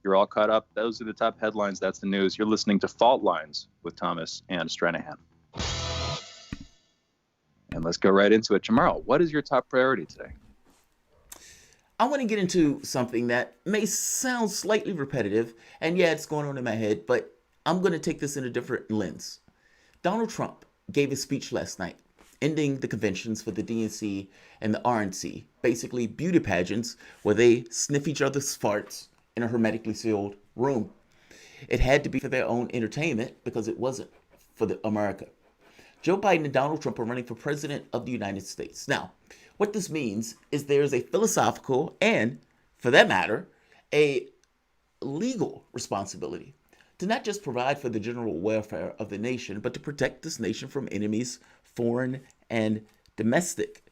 You're all caught up. Those are the top headlines. That's the news. You're listening to Fault Lines with Thomas and Stranahan. And let's go right into it. Jamarl, what is your top priority today? I want to get into something that may sound slightly repetitive, and yeah, it's going on in my head, but I'm going to take this in a different lens. Donald Trump gave a speech last night, ending the conventions for the DNC and the RNC, basically beauty pageants where they sniff each other's farts in a hermetically sealed room. It had to be for their own entertainment because it wasn't for America. Joe Biden and Donald Trump are running for president of the United States. Now, what this means is there's a philosophical and, for that matter, a legal responsibility to not just provide for the general welfare of the nation, but to protect this nation from enemies, foreign and domestic.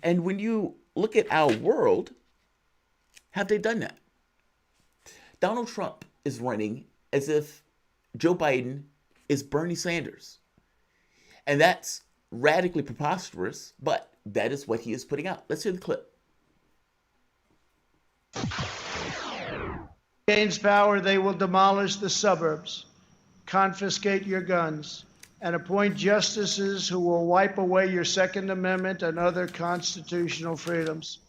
And when you look at our world, have they done that? Donald Trump is running as if Joe Biden is Bernie Sanders. And that's radically preposterous, but that is what he is putting out. Let's hear the clip. Gains power, they will demolish the suburbs, confiscate your guns, and appoint justices who will wipe away your Second Amendment and other constitutional freedoms.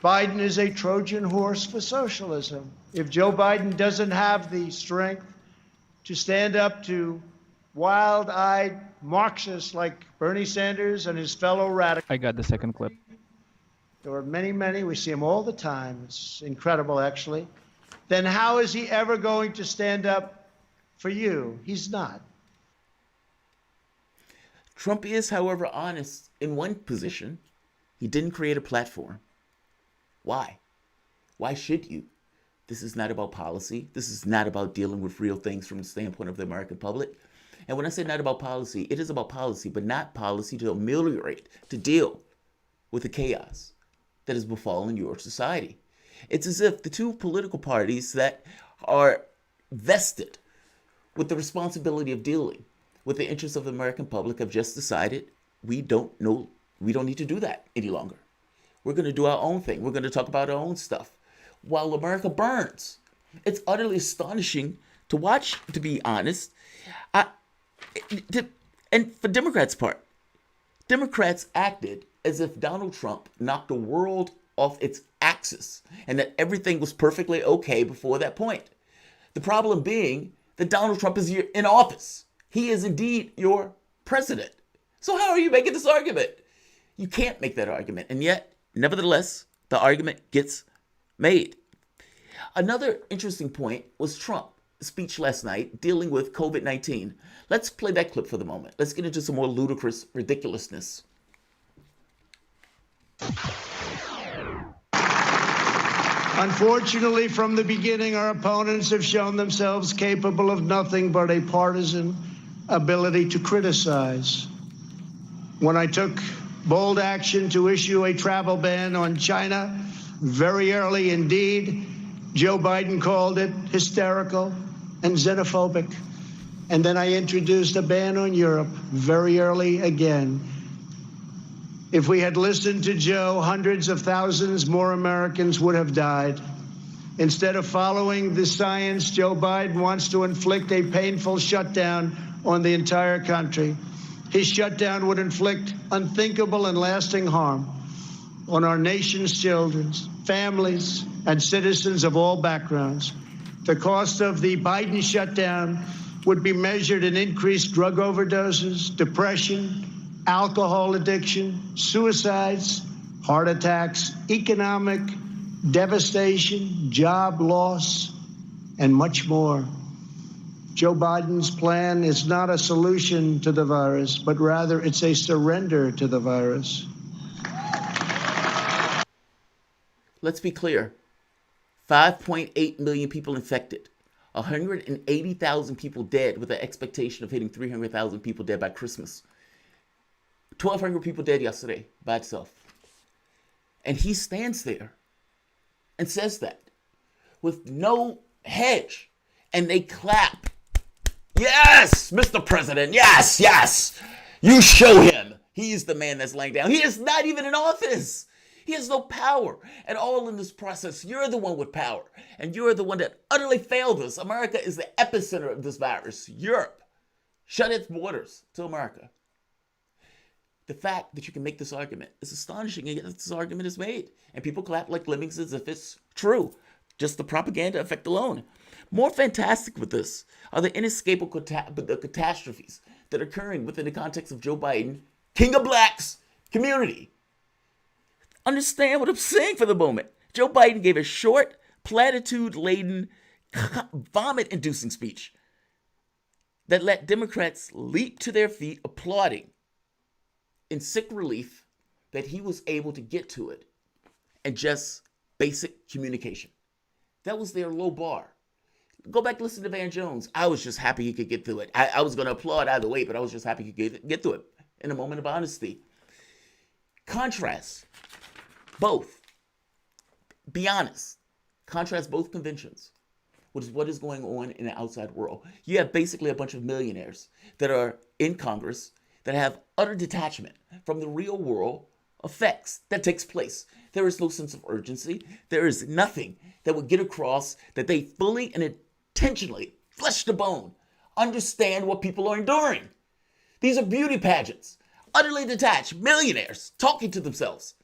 Biden is a Trojan horse for socialism. If Joe Biden doesn't have the strength to stand up to wild-eyed Marxists like Bernie Sanders and his fellow radicals. I got the second clip. There are many, many. We see them all the time. It's incredible, actually. Then how is he ever going to stand up for you? He's not. Trump is, however, honest in one position. He didn't create a platform. Why? Why should you? This is not about policy. This is not about dealing with real things from the standpoint of the American public. And when I say not about policy, it is about policy, but not policy to ameliorate, to deal with the chaos that has befallen your society. It's as if the two political parties that are vested with the responsibility of dealing with the interests of the American public have just decided we don't need to do that any longer. We're going to do our own thing. We're going to talk about our own stuff while America burns. It's utterly astonishing to watch, to be honest. And for Democrats' part, Democrats acted as if Donald Trump knocked the world off its axis and that everything was perfectly okay before that point. The problem being that Donald Trump is in office. He is indeed your president. So how are you making this argument? You can't make that argument. And yet, nevertheless, the argument gets made. Another interesting point was Trump's speech last night dealing with COVID-19. Let's play that clip for the moment. Let's get into some more ludicrous ridiculousness. Unfortunately, from the beginning, our opponents have shown themselves capable of nothing but a partisan ability to criticize. When I took bold action to issue a travel ban on China, very early indeed, Joe Biden called it hysterical and xenophobic. And then I introduced a ban on Europe very early again. If we had listened to Joe, hundreds of thousands more Americans would have died. Instead of following the science, Joe Biden wants to inflict a painful shutdown on the entire country. His shutdown would inflict unthinkable and lasting harm on our nation's children, families, and citizens of all backgrounds. The cost of the Biden shutdown would be measured in increased drug overdoses, depression, alcohol addiction, suicides, heart attacks, economic devastation, job loss, and much more. Joe Biden's plan is not a solution to the virus, but rather it's a surrender to the virus. Let's be clear. 5.8 million people infected. 180,000 people dead with an expectation of hitting 300,000 people dead by Christmas. 1,200 people dead yesterday by itself. And he stands there and says that with no hedge. And they clap. Yes, Mr. President. Yes, yes. You show him. He's the man that's laying down. He is not even in office. He has no power. And all in this process, you're the one with power. And you're the one that utterly failed us. America is the epicenter of this virus. Europe shut its borders to America. The fact that you can make this argument is astonishing, and yet this argument is made. And people clap like lemmings as if it's true. Just the propaganda effect alone. More fantastic with this are the inescapable catastrophes that are occurring within the context of Joe Biden, King of Blacks community. Understand what I'm saying for the moment. Joe Biden gave a short, platitude-laden, vomit-inducing speech that let Democrats leap to their feet applauding in sick relief that he was able to get to it and just basic communication. That was their low bar. Go back and listen to Van Jones. I was just happy he could get through it. I was going to applaud either way, but I was just happy he could get through it in a moment of honesty. Contrast both. Be honest. Contrast both conventions with what is going on in the outside world. You have basically a bunch of millionaires that are in Congress that have utter detachment from the real world effects that takes place. There is no sense of urgency. There is nothing that would get across that they fully and intentionally, flesh to bone, understand what people are enduring. These are beauty pageants, utterly detached millionaires talking to themselves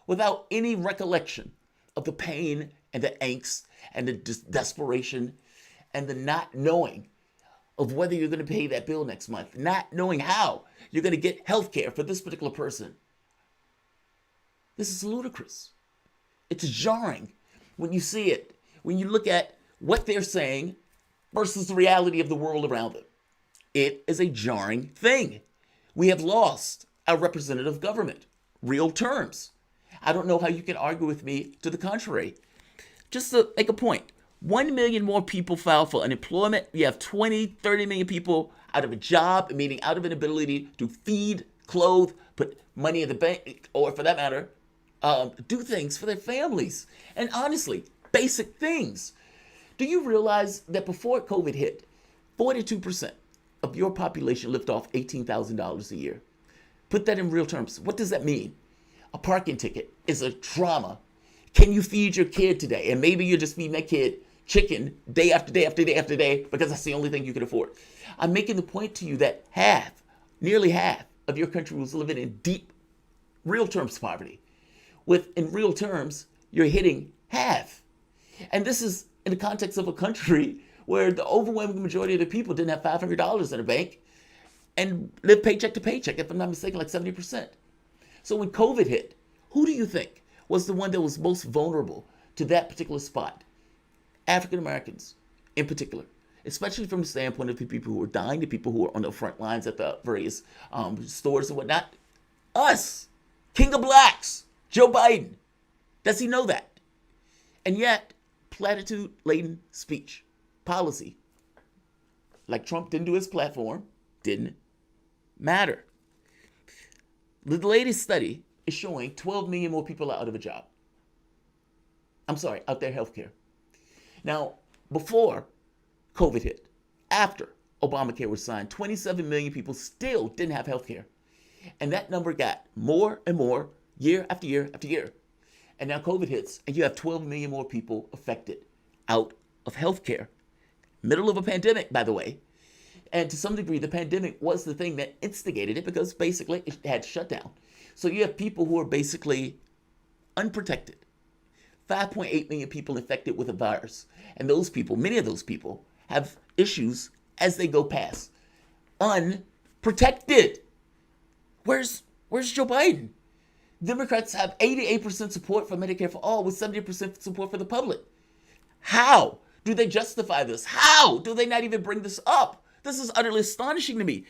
without any recollection of the pain and the angst and the desperation and the not knowing of whether you're going to pay that bill next month, not knowing how you're going to get health care for this particular person. This is ludicrous. It's jarring when you see it, when you look at what they're saying versus the reality of the world around them. It is a jarring thing. We have lost our representative government. Real terms. I don't know how you can argue with me to the contrary. Just to make a point, 1 million more people file for unemployment. You have 20, 30 million people out of a job, meaning out of an ability to feed, clothe, put money in the bank, or for that matter, do things for their families. And honestly, basic things. Do you realize that before COVID hit, 42% of your population lived off $18,000 a year? Put that in real terms. What does that mean? A parking ticket is a trauma. Can you feed your kid today? And maybe you're just feeding that kid chicken day after day after day after day because that's the only thing you can afford. I'm making the point to you that nearly half of your country was living in deep, real terms poverty. In real terms, you're hitting half. And this is in the context of a country where the overwhelming majority of the people didn't have $500 in a bank and live paycheck to paycheck, if I'm not mistaken, like 70%. So when COVID hit, who do you think was the one that was most vulnerable to that particular spot? African Americans in particular, especially from the standpoint of the people who were dying, the people who were on the front lines at the various stores and whatnot. Us, King of Blacks, Joe Biden. Does he know that? And yet, platitude-laden speech, policy, like Trump didn't do his platform, didn't matter. The latest study is showing 12 million more people are out of a job. Out there healthcare. Now, before COVID hit, after Obamacare was signed, 27 million people still didn't have healthcare. And that number got more and more year after year after year. And now COVID hits, and you have 12 million more people affected out of healthcare. Middle of a pandemic, by the way. And to some degree, the pandemic was the thing that instigated it because basically it had shut down. So you have people who are basically unprotected. 5.8 million people infected with a virus. And those people, many of those people, have issues as they go past. Unprotected. Where's Joe Biden? Democrats have 88% support for Medicare for all with 70% support for the public. How do they justify this? How do they not even bring this up? This is utterly astonishing to me.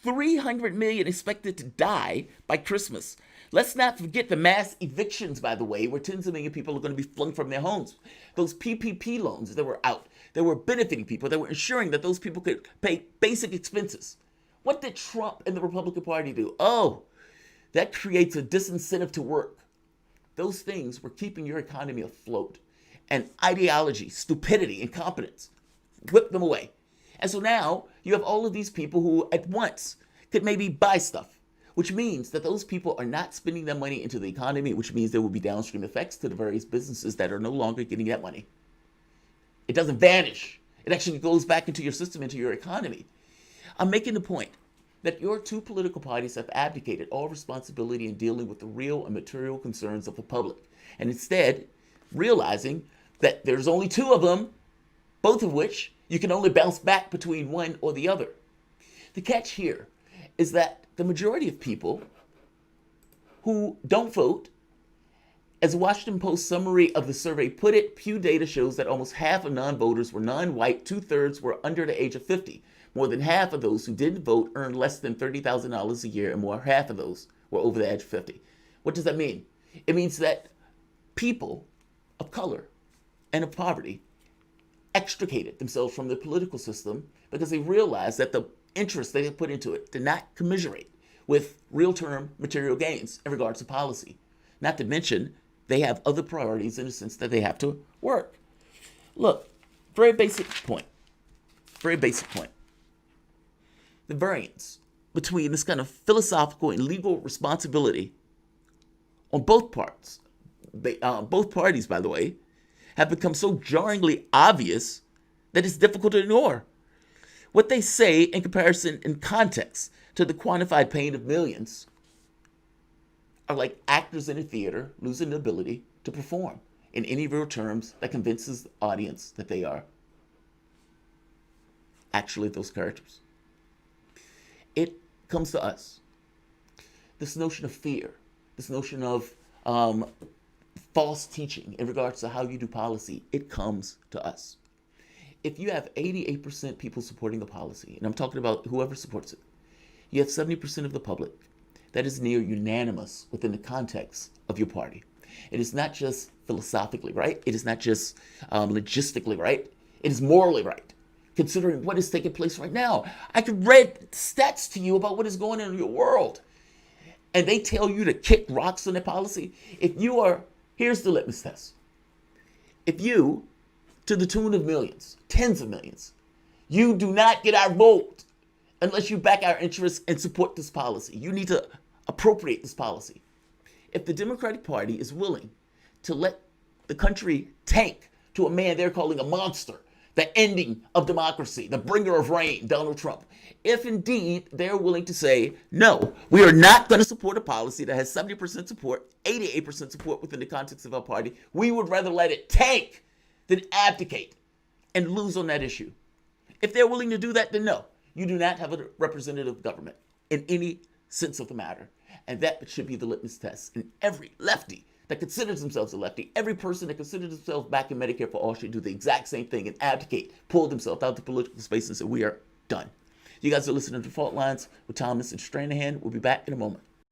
300 million expected to die by Christmas. Let's not forget the mass evictions, by the way, where tens of million people are going to be flung from their homes. Those PPP loans that were out, that were benefiting people, that were ensuring that those people could pay basic expenses. What did Trump and the Republican Party do? Oh, that creates a disincentive to work. Those things were keeping your economy afloat. And ideology, stupidity, incompetence whipped them away. And so now you have all of these people who at once could maybe buy stuff which means that those people are not spending that money into the economy, which means there will be downstream effects to the various businesses that are no longer getting that money. It doesn't vanish. It actually goes back into your system, into your economy. I'm making the point that your two political parties have abdicated all responsibility in dealing with the real and material concerns of the public, and instead realizing that there's only two of them, both of which you can only bounce back between one or the other. The catch here is that the majority of people who don't vote, as the Washington Post summary of the survey put it, Pew data shows that almost half of non-voters were non-white, 2/3 were under the age of 50. More than half of those who didn't vote earned less than $30,000 a year, and more half of those were over the age of 50. What does that mean? It means that people of color and of poverty extricated themselves from the political system because they realized that the interest they had put into it did not commiserate with real-term material gains in regards to policy. Not to mention, they have other priorities in the sense that they have to work. Look, very basic point. Very basic point. The variance between this kind of philosophical and legal responsibility on both parts, both parties, by the way, have become so jarringly obvious that it's difficult to ignore. What they say in comparison in context to the quantified pain of millions are like actors in a theater losing the ability to perform in any real terms that convinces the audience that they are actually those characters. It comes to us. This notion of fear, this notion of false teaching in regards to how you do policy, it comes to us. If you have 88% people supporting a policy, and I'm talking about whoever supports it, you have 70% of the public that is near unanimous within the context of your party. It is not just philosophically right. It is not just logistically right. It is morally right, considering what is taking place right now. I could read stats to you about what is going on in your world, and they tell you to kick rocks on their policy. Here's the litmus test. If you, to the tune of millions, tens of millions, you do not get our vote unless you back our interests and support this policy. You need to appropriate this policy. If the Democratic Party is willing to let the country tank to a man they're calling a monster, the ending of democracy, the bringer of rain, Donald Trump, if indeed they're willing to say, no, we are not going to support a policy that has 70% support, 88% support within the context of our party, we would rather let it tank than abdicate and lose on that issue. If they're willing to do that, then no, you do not have a representative government in any sense of the matter. And that should be the litmus test. And every lefty that considers themselves a lefty, every person that considers themselves back in Medicare for all should do the exact same thing and abdicate, pull themselves out of the political space and say, we are done. You guys are listening to Fault Lines with Thomas and Stranahan. We'll be back in a moment.